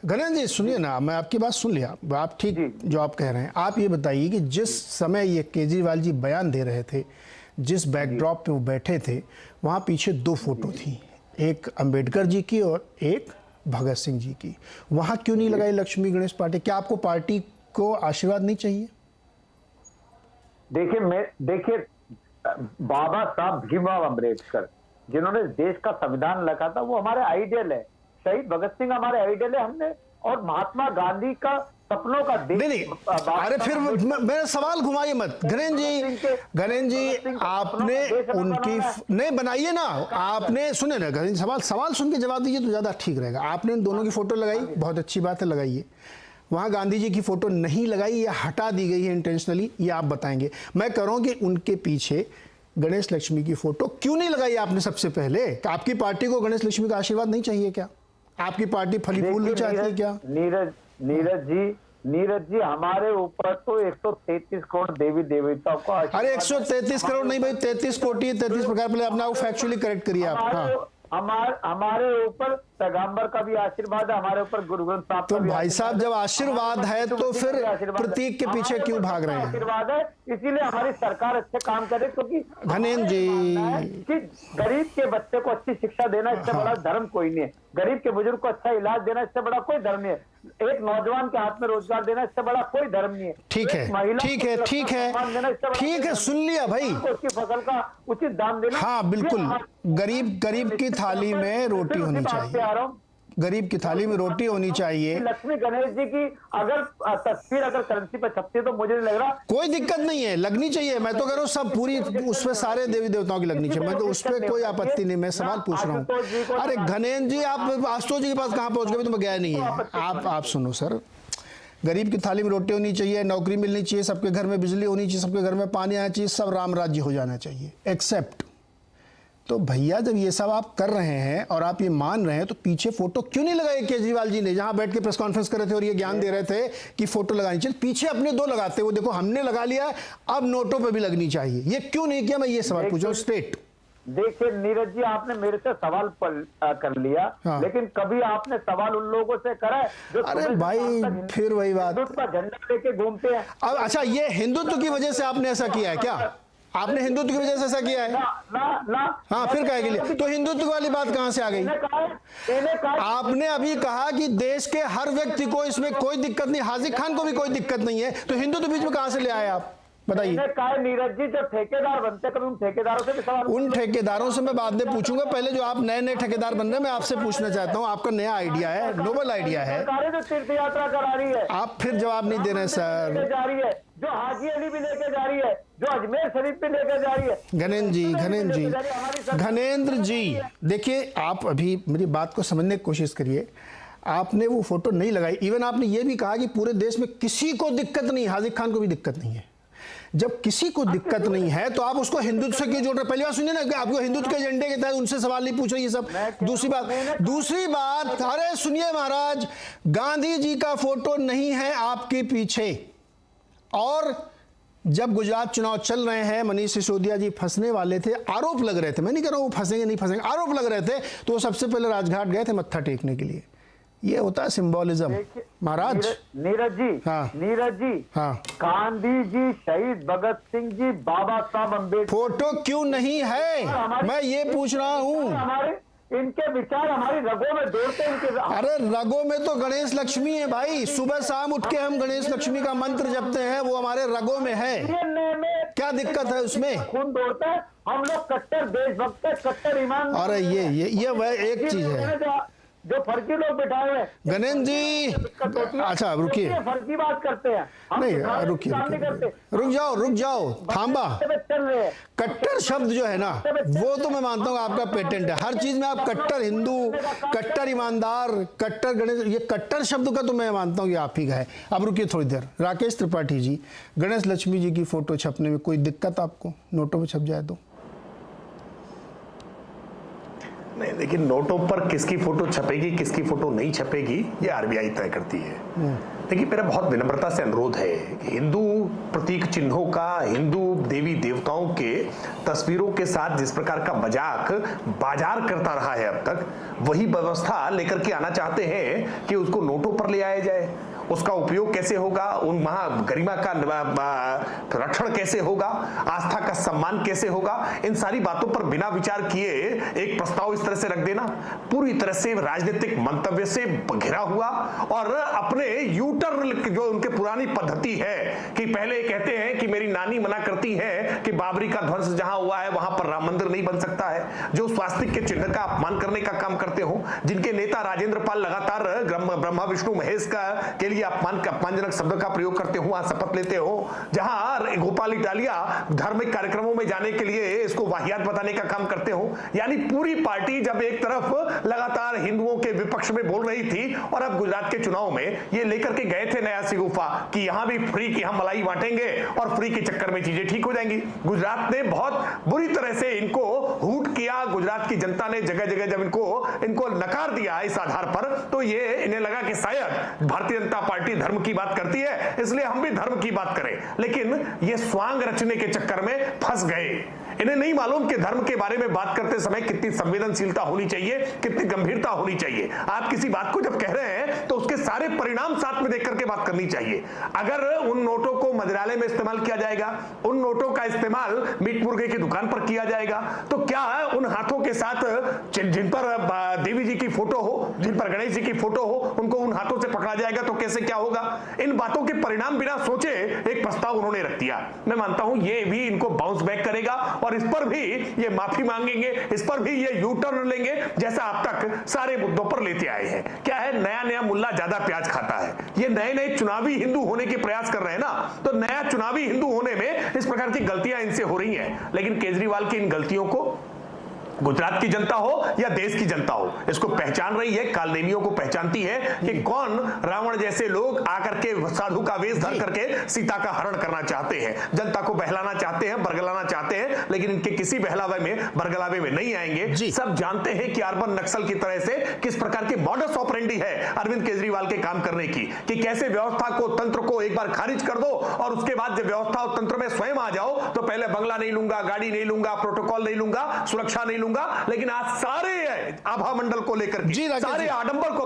गणेश जी सुनिए ना, मैं आपकी बात सुन लिया, आप ठीक जो आप कह रहे हैं। आप ये बताइए कि जिस समय ये केजरीवाल जी बयान दे रहे थे, जिस बैकड्रॉप पे वो बैठे थे, वहाँ पीछे 2 फोटो थी, एक अंबेडकर जी की और एक भगत सिंह जी की। वहाँ क्यों नहीं लगाई लक्ष्मी गणेश पार्टी? क्या आपको पार्टी को आशीर्वाद नहीं चाहिए? देखिए बाबा साहब भीमराव अम्बेडकर जिन्होंने देश का संविधान लिखा था, वो हमारे आइडियल है। शहीद भगत सिंह हमारे आइडियल है। हमने और महात्मा गांधी का सपनों का देश। नहीं, अरे फिर मेरा सवाल घुमाइए मत गणेश जी, आपने उनकी नहीं बनाइए ना, आपने सुने ना गणेश, सवाल सुन के जवाब दीजिए तो ज्यादा ठीक रहेगा। आपने इन दोनों की फोटो लगाई, बहुत अच्छी बात है, लगाइए। वहाँ गांधी जी की फोटो नहीं लगाई या हटा दी गई है इंटेंशनली, ये आप बताएंगे। मैं कह रहा हूँ कि उनके पीछे गणेश लक्ष्मी की फोटो क्यों नहीं लगाई आपने सबसे पहले? आपकी पार्टी को गणेश लक्ष्मी का आशीर्वाद नहीं चाहिए क्या? आपकी पार्टी फली फूल नहीं चाहती है क्या? नीरज जी हमारे ऊपर तो 133 करोड़ देवी देवताओं का। अरे 133 करोड़ नहीं भाई, 33 कोटि, 33 प्रकार। पहले अपना फैक्चुअली करेक्ट करिए आप। हमारे ऊपर पैगंबर का भी आशीर्वाद है, हमारे ऊपर गुरु ग्रंथ साहब तो भाई साहब जब आशीर्वाद है तो फिर प्रतीक के पीछे क्यों भाग रहे हैं? आशीर्वाद है, इसीलिए हमारी सरकार अच्छे काम करे, क्योंकि धनेन्द्र जी कि गरीब के बच्चे को अच्छी शिक्षा देना इससे बड़ा धर्म कोई नहीं है। गरीब के बुजुर्ग को अच्छा इलाज देना इससे बड़ा कोई धर्म नहीं है। एक नौजवान के हाथ में रोजगार देना इससे बड़ा कोई धर्म नहीं है। ठीक है, सुन लिया भाई। उसकी फसल का उचित दाम देना। हाँ बिल्कुल, गरीब की थाली में रोटी होनी चाहिए, गरीब की थाली में रोटी होनी चाहिए। लक्ष्मी गणेश जी की अगर तस्वीर अगर करेंसी पर छपती है तो मुझे नहीं लग रहा, कोई दिक्कत नहीं है, लगनी चाहिए। मैं तो कह रहा हूँ सब पूरी उसमें सारे देवी देवताओं की लगनी चाहिए, मैं तो उस पर कोई आपत्ति नहीं। मैं सवाल पूछ रहा हूँ। अरे घनेन्द्र जी, आप आशुतोष जी के पास कहाँ पहुंच गए? तो मैं गया नहीं है। आप सुनो सर, गरीब की थाली में रोटी होनी चाहिए, नौकरी मिलनी चाहिए, सबके घर में बिजली होनी चाहिए, सबके घर में पानी आना चाहिए, सब राम राज्य हो जाना चाहिए, एक्सेप्ट। तो भैया जब ये सब आप कर रहे हैं और आप ये मान रहे हैं, तो पीछे फोटो क्यों नहीं लगाई केजरीवाल जी ने? जहां बैठ के प्रेस कॉन्फ्रेंस कर रहे थे और ये ज्ञान दे रहे थे कि फोटो लगानी चाहिए, पीछे अपने 2 लगाते। वो देखो हमने लगा लिया, अब नोटों पे भी लगनी चाहिए, ये क्यों नहीं किया? मैं ये सवाल पूछ रहा हूं स्ट्रेट। देखिए नीरज जी, आपने मेरे से सवाल कर लिया। हाँ। लेकिन कभी आपने सवाल उन लोगों से करा है जो, अरे भाई फिर वही बात, झंडा लेके घूमते हैं। अब अच्छा, ये हिंदुत्व की वजह से आपने ऐसा किया है क्या? आपने हिंदुत्व की वजह से ऐसा किया है? हाँ, फिर कहे के लिए तो हिंदुत्व वाली बात कहां से आ गई? आपने अभी कहा कि देश के हर व्यक्ति को इसमें कोई दिक्कत नहीं, हाजिर खान को भी कोई दिक्कत नहीं है, तो हिंदुत्व बीच में कहां से ले आए आप? बताइए। नीरज जी, जो ठेकेदार बनते कभी उन ठेकेदारों से भी सवाल। उन ठेकेदारों से मैं बाद में पूछूंगा, पहले जो आप नए ठेकेदार बन रहे हैं, मैं आपसे पूछना चाहता हूं। आपका नया आइडिया है, नोबल आइडिया है, जो तीर्थ यात्रा करा रही है, आप फिर जवाब नहीं दे रहे सर। जा रही है, जो हाजी अली भी लेके जा रही है, जो अजमेर शरीफ भी लेके जा रही है। घनेन्द्र जी देखिए, आप अभी मेरी बात को समझने की कोशिश करिए। आपने वो फोटो नहीं लगाई, इवन आपने ये भी कहा कि पूरे देश में किसी को दिक्कत नहीं, हाजिर खान को भी दिक्कत नहीं है। जब किसी को दिक्कत नहीं है तो आप उसको हिंदुत्व से क्यों जोड़ रहे? पहली बात सुनिए ना, कि आपको हिंदुत्व के एजेंडे के तहत उनसे सवाल नहीं पूछ रहे ये सब। दूसरी बात, अरे सुनिए महाराज, गांधी जी का फोटो नहीं है आपके पीछे। और जब गुजरात चुनाव चल रहे हैं, मनीष सिसोदिया जी फंसने वाले थे, आरोप लग रहे थे, मैं नहीं कह रहा हूं वो फंसेंगे नहीं फंसेंगे, आरोप लग रहे थे, तो वो सबसे पहले राजघाट गए थे मत्था टेकने के लिए। ये होता है सिंबोलिज्म महाराज। नीरज जी, हाँ, नीरज जी, हाँ, गांधी जी, शहीद भगत सिंह जी, बाबा साहब अम्बेडकर फोटो क्यों नहीं है? मैं ये पूछ रहा हूँ। हमारे इनके विचार हमारी रगों में दौड़ते हैं। अरे रगों में तो गणेश लक्ष्मी है भाई, सुबह शाम उठ के हम गणेश लक्ष्मी का मंत्र जपते हैं, वो हमारे रगों में है। क्या दिक्कत है उसमें? खून दौड़ता है। हम लोग कट्टर देशभक्त, कट्टर ईमान। अरे ये वह एक चीज है जो फर्जी लोग बैठाए हुए। गणेश जी, अच्छा रुकिए, फर्जी बात करते हैं। नहीं रुक जाओ, थांबा। कट्टर शब्द जो है ना, वो तो मैं मानता हूँ आपका पेटेंट है। हर चीज में आप कट्टर हिंदू, कट्टर ईमानदार, कट्टर गणेश, ये कट्टर शब्द का तो मैं मानता हूँ कि आप ही का है। अब रुकिए थोड़ी देर। राकेश त्रिपाठी जी, गणेश लक्ष्मी जी की फोटो छपने में कोई दिक्कत आपको? नोटों में छप जाए तो? नहीं, देखिए नोटों पर किसकी फोटो छपेगी किसकी फोटो नहीं छपेगी ये आरबीआई तय करती है। देखिए मेरा बहुत विनम्रता से अनुरोध है कि हिंदू प्रतीक चिन्हों का, हिंदू देवी देवताओं के तस्वीरों के साथ जिस प्रकार का मजाक बाजार करता रहा है अब तक, वही व्यवस्था लेकर के आना चाहते हैं कि उसको नोटों पर पर ले आया जाए, उसका उपयोग कैसे होगा, उन गरिमा का रक्षण कैसे होगा, आस्था का सम्मान कैसे होगा, इन सारी बातों पर बिना विचार किए एक प्रस्ताव इस तरह से रख देना पूरी तरह से राजनीतिक मंतव्य से घिरा हुआ और अपने यूटर्न जो उनके पुरानी पद्धति है कि पहले कहते हैं कि मेरी नानी मना करती है कि बाबरी का ध्वंस जहां हुआ है वहां पर राम मंदिर नहीं बन सकता है, जो स्वास्तिक के चिन्ह का अपमान करने का काम करते हो, जिनके नेता राजेंद्र पाल लगातार ब्रह्मा विष्णु महेश का के लिए अपमानजनक शब्द का प्रयोग करते हो, शपथ लेते हो, जहां गोपाल इटालिया धार्मिक कार्यक्रमों में जाने के लिए इसको वाहियात बताने का काम करते हो। यानी पूरी पार्टी जब एक तरफ लगातार हिंदुओं के विपक्ष में बोल रही थी और अब गुजरात के चुनाव में ये लेकर के गए थे नया सिगुफा कि यहां भी फ्री की हम मलाई बांटेंगे और फ्री के चक्कर में चीजें ठीक हो जाएंगी। गुजरात ने बहुत बुरी तरह से इनको हूट किया, गुजरात की जनता ने जगह जगह जब इनको नकार दिया इस आधार पर, तो ये इन्हें लगा कि शायद भारतीय जनता पार्टी धर्म की बात करती है इसलिए हम भी धर्म की बात करें, लेकिन ये स्वांग रचने के चक्कर में फंस गए। इन्हें नहीं मालूम कि धर्म के बारे में बात करते समय कितनी संवेदनशीलता होनी चाहिए, कितनी गंभीरता होनी चाहिए। आप किसी बात को जब कह रहे हैं तो उसके सारे परिणाम साथ में देख करके बात करनी चाहिए। अगर उन नोटों को मंदिरालय में इस्तेमाल किया जाएगा, उन नोटों का इस्तेमाल मीट मुर्गे की दुकान पर किया जाएगा, तो क्या उन हाथों के साथ जिन पर देवी जी की फोटो हो, जिन पर गणेश जी की फोटो हो, उनको उन हाथों से पकड़ा जाएगा तो कैसे क्या होगा? इन बातों के परिणाम बिना सोचे एक प्रस्ताव उन्होंने रख दिया। मैं मानता हूं ये भी इनको बाउंस बैक करेगा और इस पर भी ये माफी मांगेंगे, इस पर भी ये यू टर्न लेंगे जैसा अब तक सारे मुद्दों पर लेते आए हैं। क्या है, नया नया मुल्ला ज्यादा प्याज खाता है। ये नए नए चुनावी हिंदू होने के प्रयास कर रहे हैं ना, तो नया चुनावी हिंदू होने में इस प्रकार की गलतियां इनसे हो रही हैं। लेकिन केजरीवाल की इन गलतियों को गुजरात की जनता हो या देश की जनता हो, इसको पहचान रही है, कालनेमियों को पहचानती है कि कौन रावण जैसे लोग आकर के साधु का वेश धर करके सीता का हरण करना चाहते हैं, जनता को बहलाना चाहते हैं, बरगलाना चाहते हैं, लेकिन इनके किसी बहलावे में बरगलावे में नहीं आएंगे। सब जानते हैं कि अर्बन नक्सल की तरह से किस प्रकार की मॉडस ऑपरेंडी है अरविंद केजरीवाल के काम करने की, कि कैसे व्यवस्था को, तंत्र को एक बार खारिज कर दो और उसके बाद जब व्यवस्था और तंत्र में स्वयं आ जाओ तो पहले बंगला नहीं लूंगा, गाड़ी नहीं लूंगा, प्रोटोकॉल नहीं लूंगा, सुरक्षा नहीं लूंगा, लेकिन आज सारे आभा मंडल को लेकर के, सारे आडंबर को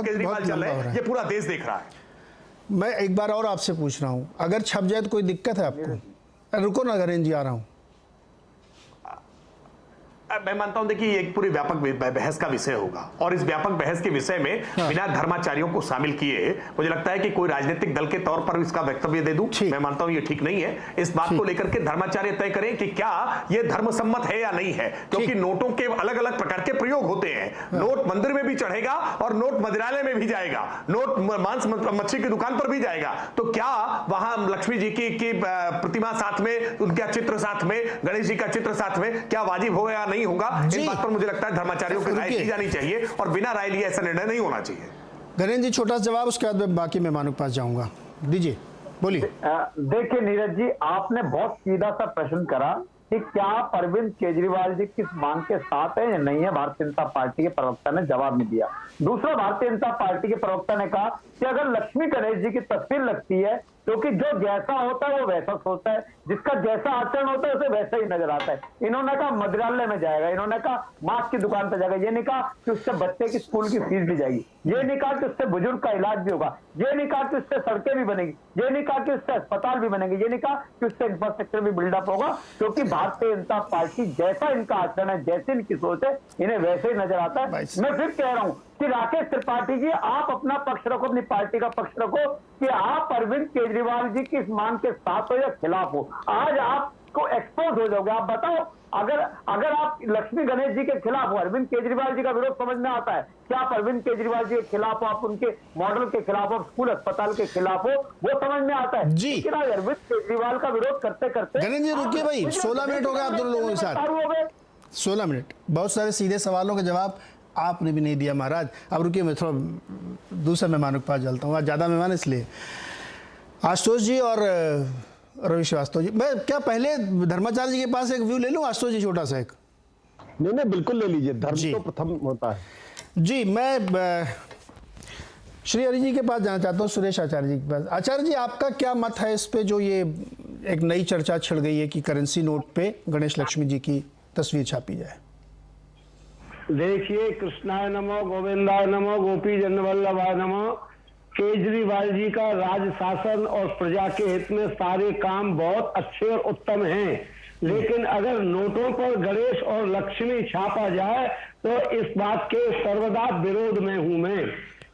केजरीवाल चल रहे हैं, ये पूरा देश देख रहा है। मैं एक बार और आपसे पूछ रहा हूं, अगर छप जाए तो कोई दिक्कत है आपको? रुको ना नरेंद्र जी, आ रहा हूं। मैं मानता हूं देखिए ये एक पूरी व्यापक बहस का विषय होगा और इस व्यापक बहस के विषय में बिना धर्माचार्यों को शामिल किए मुझे लगता है कि कोई राजनीतिक दल के तौर पर इसका वक्तव्य दे दूं, मैं मानता हूं ये ठीक नहीं है। इस बात को लेकर के धर्माचार्य तय करें कि क्या ये धर्म सम्मत है या नहीं है, क्योंकि नोटों के अलग अलग प्रकार के प्रयोग होते हैं। नोट मंदिर में भी चढ़ेगा और नोट मंदिरालय में भी जाएगा, नोट मांस मच्छी की दुकान पर भी जाएगा, तो क्या वहां लक्ष्मी जी की प्रतिमा साथ में, उनका चित्र साथ में, गणेश जी का चित्र साथ में क्या वाजिब होगा या नहीं होगा? इन बात पर मुझे लगता है धर्माचार्यों की राय ली जानी चाहिए और बिना राय लिए ऐसा निर्णय नहीं होना चाहिए। गणेश जी छोटा सा जवाब, उसके बाद मैं बाकी मेहमानों के पास जाऊंगा, दीजिए, बोलिए। देखिए नीरज जी, आपने बहुत सीधा सा प्रश्न करा कि क्या अरविंद केजरीवाल जी किस मांग के साथ है या नहीं है। भारतीय जनता पार्टी के प्रवक्ता ने जवाब नहीं दिया। दूसरा, भारतीय जनता पार्टी के प्रवक्ता ने कहा कि अगर लक्ष्मी गणेश जी की तस्वीर लगती है, क्योंकि जो जैसा होता है वो वैसा सोचता है, जिसका जैसा आचरण होता है उसे वैसा ही नजर आता है। इन्होंने कहा मंदिरालय में जाएगा, इन्होंने कहा मांस की दुकान पर जाएगा, ये नहीं कहा कि उससे बच्चे की स्कूल की फीस भी जाएगी, ये नहीं कहा कि उससे बुजुर्ग का इलाज भी होगा, ये नहीं कहा कि उससे सड़कें भी बनेगी, ये नहीं कहा कि उससे अस्पताल भी बनेंगे, ये नहीं कहा कि उससे इंफ्रास्ट्रक्चर भी बिल्डअप होगा, क्योंकि भारतीय जनता पार्टी जैसा इनका आचरण है, जैसी इनकी सोच है, इन्हें वैसे ही नजर आता है। मैं फिर कह रहा हूं कि राकेश त्रिपाठी जी, आप अपना पक्ष रखो, अपनी पार्टी का पक्ष रखो कि आप अरविंद केजरीवाल जी की इस मांग के साथ हो या खिलाफ हो। आज आपको एक्सपोज हो जाओगे। आप बताओ, अगर आप लक्ष्मी गणेश जी के खिलाफ हो, अरविंद केजरीवाल जी का विरोध समझ में आता है, क्या आप अरविंद केजरीवाल जी के खिलाफ हो, आप उनके मॉडल के खिलाफ हो, स्कूल अस्पताल के खिलाफ हो, वो समझ में आता है। लेकिन अरविंद केजरीवाल का विरोध करते करते, गणेश जी रुकिए भाई, 16 मिनट हो गए आप दोनों लोगों के साथ, 16 मिनट, बहुत सारे सीधे सवालों के जवाब आपने भी नहीं दिया महाराज। अब रुकिए, मैं थोड़ा दूसरे मेहमानों के पास चलता हूँ, आज ज़्यादा मेहमान इसलिए। आशुतोष जी और रवि श्रीवास्तव जी, मैं क्या पहले धर्माचार्य जी के पास एक व्यू ले लूँ? आशुतोष जी छोटा सा एक। नहीं, बिल्कुल ले लीजिए, धर्म तो प्रथम होता है जी। मैं श्री हरि जी के पास जाना चाहता हूँ, सुरेश आचार्य जी के पास। आचार्य जी, आपका क्या मत है इस पे जो ये एक नई चर्चा छिड़ गई है कि करेंसी नोट पे गणेश लक्ष्मी जी की तस्वीर छापी जाए? देखिए, कृष्णाय नमो, गोविंदाय नमो, गोपी जन वल्लभाय नमो। केजरीवाल जी का राज शासन और प्रजा के हित में सारे काम बहुत अच्छे और उत्तम हैं, लेकिन अगर नोटों पर गणेश और लक्ष्मी छापा जाए तो इस बात के सर्वदा विरोध में हूं मैं।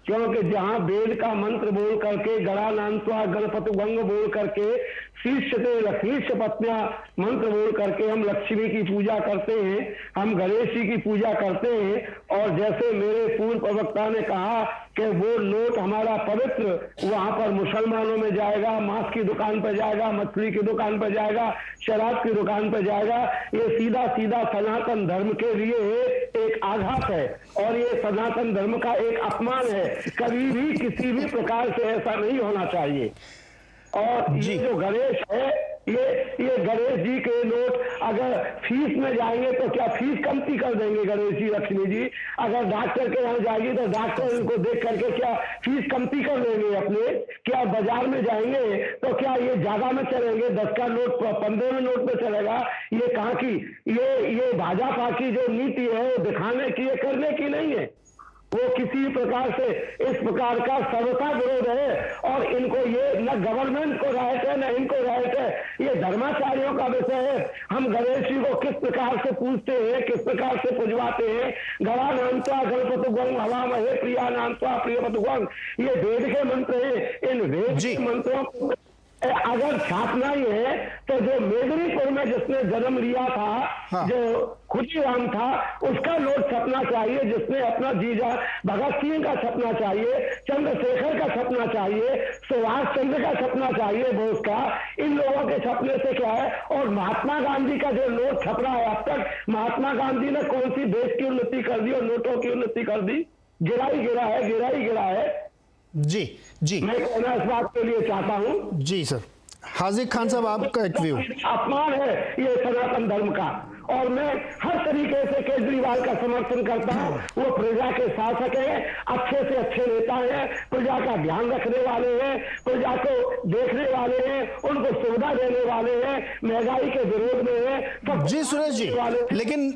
क्योंकि जहां वेद का मंत्र बोल करके, गणानान्त्वा गणपति भंग बोल करके, शीर्षते लक्ष्मी पत्नियां मंत्र बोल करके हम लक्ष्मी की पूजा करते हैं, हम गणेश जी की पूजा करते हैं, और जैसे मेरे पूर्व प्रवक्ता ने कहा कि वो नोट हमारा पवित्र वहां पर मुसलमानों में जाएगा, मांस की दुकान पर जाएगा, मछली की दुकान पर जाएगा, शराब की दुकान पर जाएगा, ये सीधा सीधा सनातन धर्म के लिए एक आघात है और ये सनातन धर्म का एक अपमान है। कभी भी किसी भी प्रकार से ऐसा नहीं होना चाहिए। और ये जो गणेश है, ये गणेश जी के नोट अगर फीस में जाएंगे तो क्या फीस कमती कर देंगे गणेश जी, लक्ष्मी जी? अगर डॉक्टर के यहाँ जाएगी तो डॉक्टर इनको देख करके क्या फीस कमती कर देंगे अपने? क्या बाजार में जाएंगे तो क्या ये ज्यादा में चलेंगे? 10 का नोट 15 में नोट में चलेगा? ये कहाँ की, ये भाजपा की जो नीति है वो दिखाने की, ये करने की नहीं है। वो किसी प्रकार से इस प्रकार का सर्वथा विरोध है और इनको ये न गवर्नमेंट को राइट है न इनको राइट है, ये धर्माचार्यों का विषय है। हम गणेश जी को किस प्रकार से पूजते हैं, किस प्रकार से पुजवाते हैं? गणा नामत्वा गणपति गंग हवा महे प्रिया नामत्वा प्रियपतु गंग, ये वेद के मंत्र हैं। इन वेद के मंत्रों को अगर छापना ही है तो जो मेदिनीपुर में जिसने जन्म लिया था, जो खुशीराम था, उसका नोट छपना चाहिए, जिसने अपना जीजा भगत सिंह का छपना चाहिए, चंद्रशेखर का छपना चाहिए, सुभाष चंद्र का छपना चाहिए, बोस का। इन लोगों के छपने से क्या है? और महात्मा गांधी का जो नोट छप रहा है अब तक, महात्मा गांधी ने कौन सी देश की उन्नति कर दी और नोटों की उन्नति कर दी? गिरा ही गिरा है। जी जी, मैं कहना इस बात के लिए चाहता हूं। जी सर, हाजिक खान साहब आपका एक व्यू। अपमान है ये सनातन धर्म का, और मैं हर तरीके से केजरीवाल का समर्थन करता हूं। वो प्रजा के शासक हैं, अच्छे से अच्छे नेता हैं, प्रजा का ध्यान रखने वाले हैं, प्रजा को देखने वाले हैं, उनको सुविधा देने वाले हैं, महंगाई के विरोध में हैं। जी सुरेश जी, लेकिन